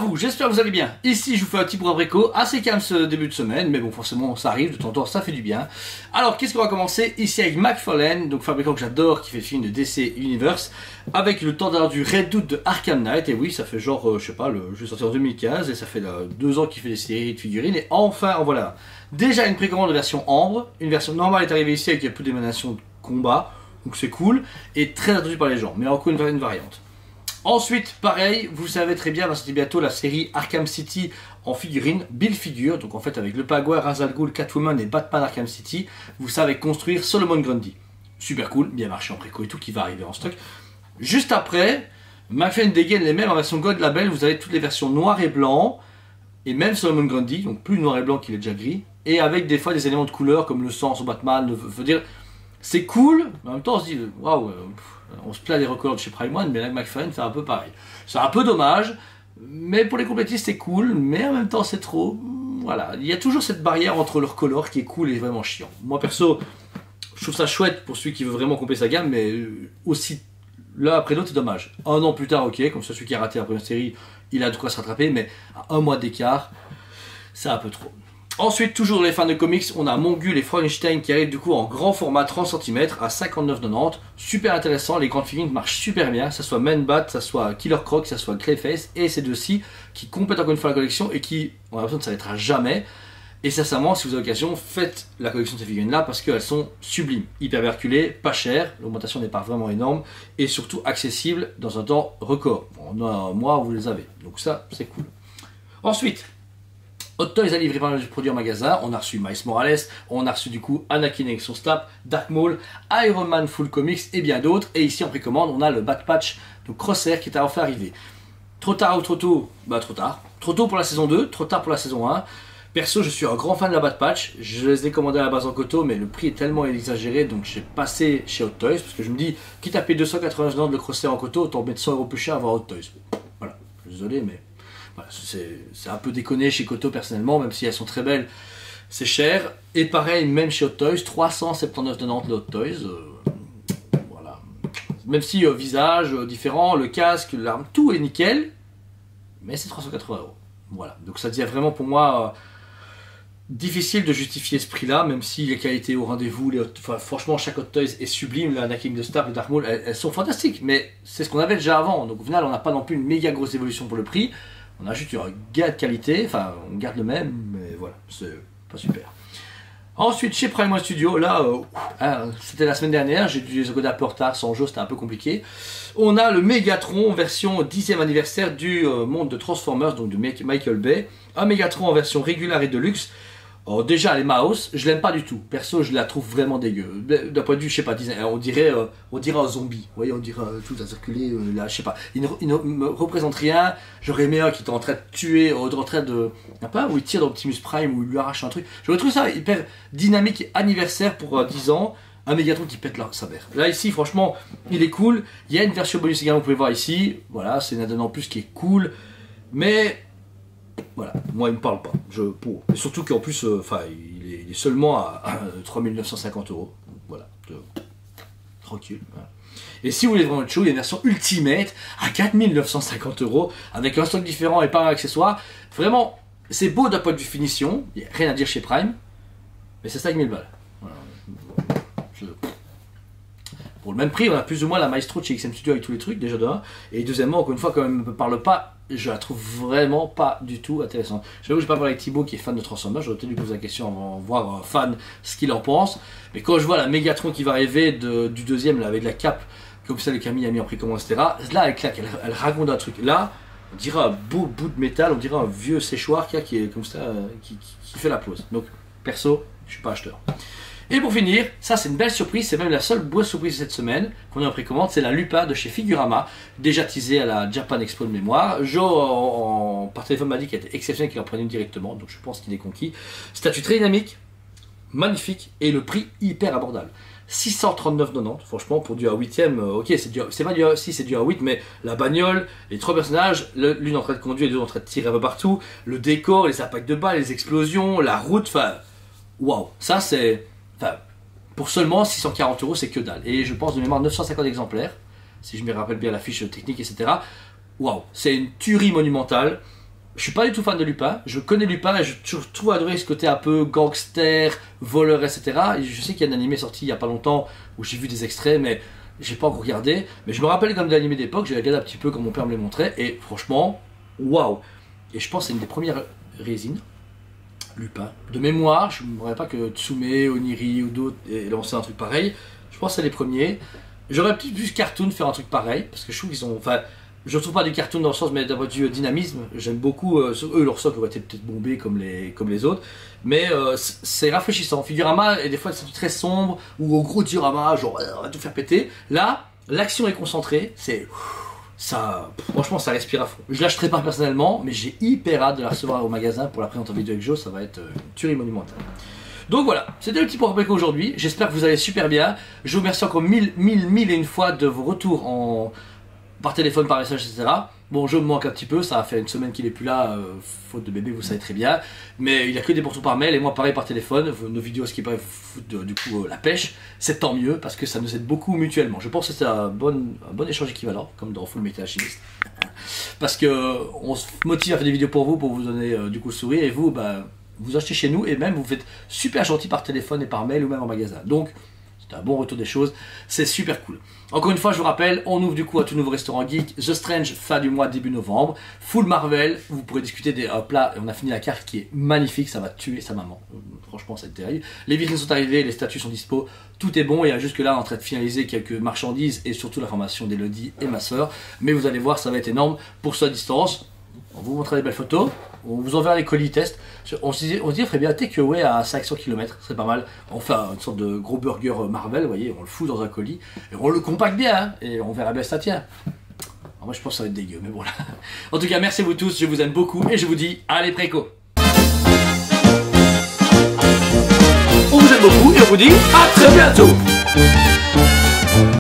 vous, j'espère que vous allez bien. Ici je vous fais un petit pour abricot, assez calme ce début de semaine, mais bon forcément ça arrive, de temps en temps ça fait du bien. Alors qu'est-ce qu'on va commencer ici avec McFarlane, donc fabricant que j'adore, qui fait le film de DC Universe, avec le temps du Redoubt de Arkham Knight, et oui ça fait genre, je sais pas, le jeu est sorti en 2015, et ça fait 2 ans qu'il fait des séries de figurines, et enfin en voilà. Déjà une précommande de version ambre, une version normale est arrivée ici avec un peu d'émanation de combat, donc c'est cool, et très attendu par les gens, mais encore une variante. Ensuite, pareil, vous savez très bien, va sortir bientôt la série Arkham City en figurine, Build Figure, donc en fait avec le Pagua, Ra's al Ghul, Catwoman et Batman Arkham City, vous savez construire Solomon Grundy. Super cool, bien marché en préco et tout, qui va arriver en stock. Juste après, McFarlane dégaine les mêmes en version God Label, vous avez toutes les versions noir et blanc, et même Solomon Grundy, donc plus noir et blanc qu'il est déjà gris, et avec des fois des éléments de couleur comme le sang sur Batman, veut dire, c'est cool, mais en même temps on se dit, waouh, on se plaint des records de chez Prime One, mais là McFarlane fait un peu pareil. C'est un peu dommage, mais pour les complétistes c'est cool, mais en même temps c'est trop. Voilà, il y a toujours cette barrière entre leur color qui est cool et vraiment chiant. Moi perso, je trouve ça chouette pour celui qui veut vraiment compléter sa gamme, mais aussi là après l'autre c'est dommage. Un an plus tard, ok, comme ça celui qui a raté la première série, il a de quoi se rattraper, mais à un mois d'écart, c'est un peu trop. Ensuite, toujours les fans de comics, on a Mongul et Frankenstein qui arrivent du coup en grand format 30 cm à 59,90. Super intéressant, les grandes figurines marchent super bien, que ce soit Man-Bat, que ce soit Killer Croc, que ce soit Clayface, et ces deux-ci qui complètent encore une fois la collection et qui, on a l'impression que ça n'arrêtera jamais. Et sincèrement, si vous avez l'occasion, faites la collection de ces figurines-là parce qu'elles sont sublimes, hyper verculées, pas chères, l'augmentation n'est pas vraiment énorme et surtout accessibles dans un temps record. En un mois, vous les avez, donc ça, c'est cool. Ensuite, Hot Toys a livré pas mal de produits en magasin, on a reçu Miles Morales, on a reçu du coup Anakin avec son snap, Dark Maul, Iron Man Full Comics et bien d'autres. Et ici en précommande on a le Bad Patch de Crosshair qui est enfin arrivé. Trop tard ou trop tôt? Bah trop tard. Trop tôt pour la saison 2, trop tard pour la saison 1. Perso je suis un grand fan de la Bad Patch, je les ai commandés à la base en coton mais le prix est tellement exagéré donc j'ai passé chez Hot Toys parce que je me dis quitte à payer 289 € de Crosshair en coton autant mettre 100 € plus cher à avoir Hot Toys. Voilà, désolé mais... Voilà, c'est un peu déconné chez Koto personnellement, même si elles sont très belles, c'est cher. Et pareil, même chez Hot Toys, 379,90 le Hot Toys. Voilà. Même si visage différent, le casque, l'arme, tout est nickel, mais c'est 380 €. Voilà, donc ça devient vraiment pour moi difficile de justifier ce prix-là, même si les qualités au rendez-vous, enfin, franchement, chaque Hot Toys est sublime. La Anakin de Star, le Dark Maul, elles sont fantastiques, mais c'est ce qu'on avait déjà avant. Donc au final, on n'a pas non plus une méga grosse évolution pour le prix. On a juste un gain de qualité, enfin on garde le même, mais voilà, c'est pas super. Ensuite chez Prime One Studio, là, c'était la semaine dernière, j'ai dû les encoder un peu en retard, sans jeu c'était un peu compliqué. On a le Megatron version 10e anniversaire du monde de Transformers, donc de Michael Bay. Un Megatron en version régulière et de luxe. Alors déjà les mouse, je l'aime pas du tout. Perso, je la trouve vraiment dégueu. D'un point de vue, je sais pas, on dirait un zombie. Vous voyez, on dirait tout à circuler là, je sais pas. Il ne me représente rien. J'aurais aimé un qui est en train de tuer, en train de, pas où il tire dans Optimus Prime où il lui arrache un truc. J'aurais trouvé ça hyper dynamique, anniversaire pour 10 ans. Un Megatron qui pète sa mère. Là ici, franchement, il est cool. Il y a une version bonus également, vous pouvez voir ici. Voilà, c'est une add-on en plus qui est cool, mais voilà, moi il me parle pas, et surtout qu'en plus, il est seulement à 3 950 €, voilà, tranquille. Voilà. Et si vous voulez vraiment être chaud, il y a une version Ultimate à 4 950 € avec un stock différent et pas un accessoire. Vraiment, c'est beau d'un point de vue finition, il n'y a rien à dire chez Prime, mais c'est 5000 balles. Voilà. Pour le même prix, on a plus ou moins la Maestro de chez XM Studio avec tous les trucs, déjà de 1. Et deuxièmement, encore une fois, quand même, ne me parle pas, je la trouve vraiment pas du tout intéressante. J'avoue que je n'ai pas parlé avec Thibaut qui est fan de Transformers, j'aurais peut-être dû poser la question avant de voir un fan ce qu'il en pense. Mais quand je vois la Megatron qui va arriver du deuxième, là, avec la cape, comme ça, le Camille a mis en précommande, etc. Là, elle claque, elle raconte un truc. Là, on dirait un beau bout de métal, on dirait un vieux séchoir qui est comme ça, qui fait la pause. Donc, perso, je suis pas acheteur. Et pour finir, ça c'est une belle surprise, c'est même la seule bonne surprise de cette semaine qu'on a en précommande, c'est la Lupa de chez Figurama, déjà teasée à la Japan Expo de mémoire. Joe, par téléphone, m'a dit qu'elle était exceptionnelle, qu'il en prenait une directement, donc je pense qu'il est conquis. Statut très dynamique, magnifique, et le prix hyper abordable. 639,90, franchement, pour du A8ème, ok, c'est pas du A6, c'est du A8, mais la bagnole, les 3 personnages, l'une en train de conduire, les deux en train de tirer un peu partout, le décor, les impacts de balles, les explosions, la route, enfin, waouh, ça c'est... Enfin, pour seulement 640 €, c'est que dalle. Et je pense de mémoire 950 exemplaires, si je me rappelle bien la fiche technique, etc. Waouh, c'est une tuerie monumentale. Je suis pas du tout fan de Lupin, je connais Lupin et je trouve adoré ce côté un peu gangster, voleur, etc. Et je sais qu'il y a un animé sorti il y a pas longtemps où j'ai vu des extraits, mais j'ai pas encore regardé. Mais je me rappelle comme d'animés d'époque, j'ai regardé un petit peu comme mon père me les montrait et franchement, waouh! Et je pense que c'est une des premières résines, Lupin. De mémoire, je ne me rappelle pas que Tsume, Oniri ou d'autres aient lancé un truc pareil. Je pense que c'est les premiers. J'aurais peut-être vu Cartoon faire un truc pareil, parce que je trouve qu'ils ont. Enfin, je ne trouve pas du cartoon dans le sens, mais d'un point de vue dynamisme, j'aime beaucoup. Eux, leur socle aurait été peut-être bombé comme les autres, mais c'est rafraîchissant. Figurama, et des fois, c'est très sombre, ou au gros diorama, genre, on va tout faire péter. Là, l'action est concentrée, c'est. Ça, franchement, ça respire à fond. Je l'achèterai pas personnellement, mais j'ai hyper hâte de la recevoir au magasin pour la présenter en vidéo avec Joe, ça va être une tuerie monumentale. Donc voilà, c'était le petit point Brico aujourd'hui. J'espère que vous allez super bien. Je vous remercie encore mille et une fois de vos retours par téléphone, par message, etc. Bon, je me manque un petit peu, ça a fait une semaine qu'il est plus là, faute de bébé, vous savez très bien. Mais il n'y a que des retours par mail et moi pareil par téléphone. Nos vidéos, ce qui paraît foutre du coup la pêche, c'est tant mieux parce que ça nous aide beaucoup mutuellement. Je pense que c'est un bon échange équivalent, comme dans Full Metal Alchemist. Parce que on se motive à faire des vidéos pour vous donner du coup le sourire et vous, vous achetez chez nous et même vous faites super gentil par téléphone et par mail ou même en magasin. Donc, c'est un bon retour des choses, c'est super cool. Encore une fois, je vous rappelle, on ouvre du coup un tout nouveau restaurant geek, The Strange, fin du mois, début novembre. Full Marvel, vous pourrez discuter des plats, et on a fini la carte qui est magnifique, ça va tuer sa maman. Franchement, c'est terrible. Les vitrines sont arrivées, les statues sont dispo, tout est bon, il y a jusque là en train de finaliser quelques marchandises et surtout la formation d'Elodie et ma soeur. Mais vous allez voir, ça va être énorme pour sa distance. On vous montrera des belles photos, on vous enverra les colis tests. On se dit, on ferait bien takeaway à 500 km, ce serait pas mal. On fait une sorte de gros burger Marvel, vous voyez, on le fout dans un colis et on le compacte bien, hein, et on verra bien si ça tient. Alors moi je pense que ça va être dégueu, mais voilà. En tout cas, merci à vous tous, je vous aime beaucoup et je vous dis, allez préco. On vous aime beaucoup et on vous dit à très bientôt.